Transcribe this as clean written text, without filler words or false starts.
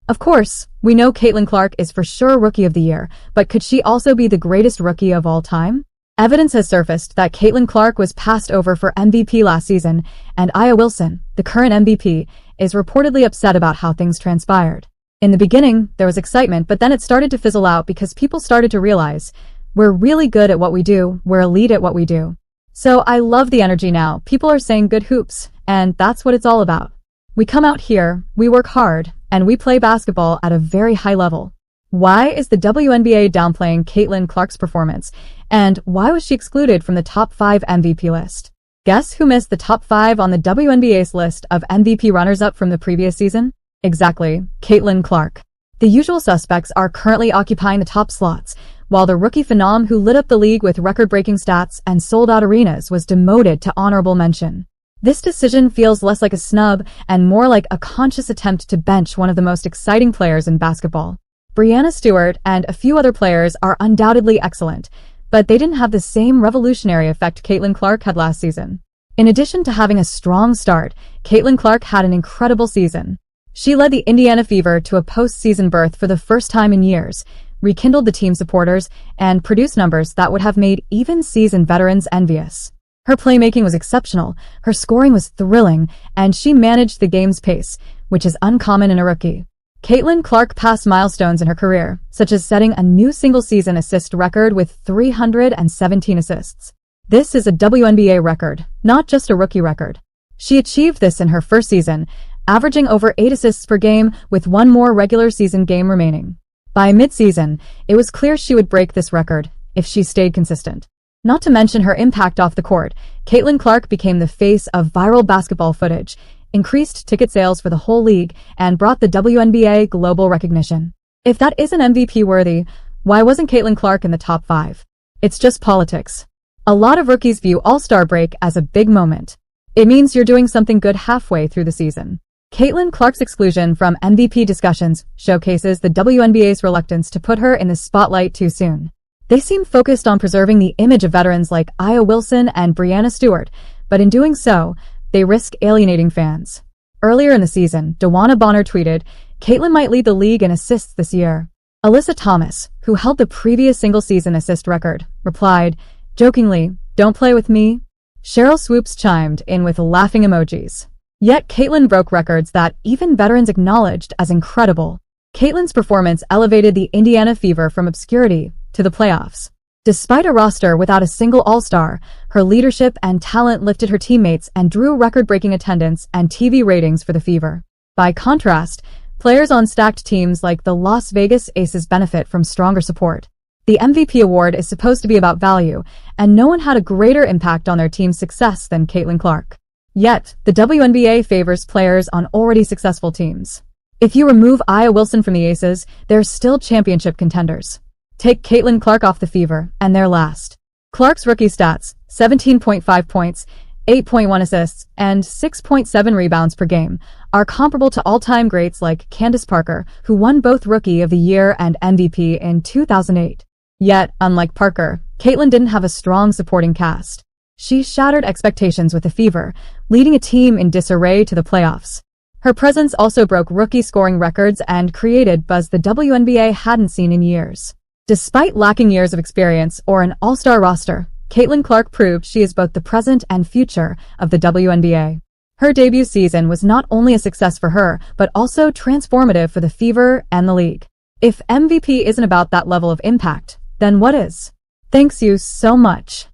Of course, we know Caitlin Clark is for sure Rookie of the Year, but could she also be the greatest rookie of all time? Evidence has surfaced that Caitlin Clark was passed over for MVP last season, and Aya Wilson, the current MVP, is reportedly upset about how things transpired. In the beginning, there was excitement, but then it started to fizzle out because people started to realize, we're really good at what we do, we're elite at what we do. So I love the energy now. People are saying good hoops, and that's what it's all about. We come out here, we work hard, and we play basketball at a very high level. Why is the WNBA downplaying Caitlin Clark's performance, and why was she excluded from the top 5 MVP list? Guess who missed the top 5 on the WNBA's list of MVP runners-up from the previous season? Exactly, Caitlin Clark. The usual suspects are currently occupying the top slots, while the rookie phenom who lit up the league with record-breaking stats and sold-out arenas was demoted to honorable mention. This decision feels less like a snub and more like a conscious attempt to bench one of the most exciting players in basketball. Breanna Stewart and a few other players are undoubtedly excellent, but they didn't have the same revolutionary effect Caitlin Clark had last season. In addition to having a strong start, Caitlin Clark had an incredible season. She led the Indiana Fever to a postseason berth for the first time in years, rekindled the team's supporters, and produced numbers that would have made even seasoned veterans envious. Her playmaking was exceptional, her scoring was thrilling, and she managed the game's pace, which is uncommon in a rookie. Caitlin Clark passed milestones in her career, such as setting a new single-season assist record with 317 assists. This is a WNBA record, not just a rookie record. She achieved this in her first season, averaging over 8 assists per game with one more regular season game remaining. By mid-season, it was clear she would break this record if she stayed consistent. Not to mention her impact off the court, Caitlin Clark became the face of viral basketball footage, increased ticket sales for the whole league, and brought the WNBA global recognition. If that isn't MVP worthy, why wasn't Caitlin Clark in the top 5? It's just politics. A lot of rookies view All-Star break as a big moment. It means you're doing something good halfway through the season. Caitlin Clark's exclusion from MVP discussions showcases the WNBA's reluctance to put her in the spotlight too soon. They seem focused on preserving the image of veterans like Aya Wilson and Breanna Stewart, but in doing so, they risk alienating fans. Earlier in the season, Dewana Bonner tweeted, Caitlin might lead the league in assists this year. Alyssa Thomas, who held the previous single-season assist record, replied, jokingly, don't play with me. Cheryl Swoops chimed in with laughing emojis. Yet Caitlin broke records that even veterans acknowledged as incredible. Caitlin's performance elevated the Indiana Fever from obscurity to the playoffs. Despite a roster without a single All-Star, her leadership and talent lifted her teammates and drew record-breaking attendance and TV ratings for the Fever. By contrast, players on stacked teams like the Las Vegas Aces benefit from stronger support. The MVP award is supposed to be about value, and no one had a greater impact on their team's success than Caitlin Clark. Yet, the WNBA favors players on already successful teams. If you remove Aya Wilson from the Aces, they're still championship contenders. Take Caitlin Clark off the Fever, and they're last. Clark's rookie stats, 17.5 points, 8.1 assists, and 6.7 rebounds per game, are comparable to all-time greats like Candace Parker, who won both Rookie of the Year and MVP in 2008. Yet, unlike Parker, Caitlin didn't have a strong supporting cast. She shattered expectations with the Fever, leading a team in disarray to the playoffs. Her presence also broke rookie scoring records and created buzz the WNBA hadn't seen in years. Despite lacking years of experience or an all-star roster, Caitlin Clark proved she is both the present and future of the WNBA. Her debut season was not only a success for her, but also transformative for the Fever and the league. If MVP isn't about that level of impact, then what is? Thanks you so much.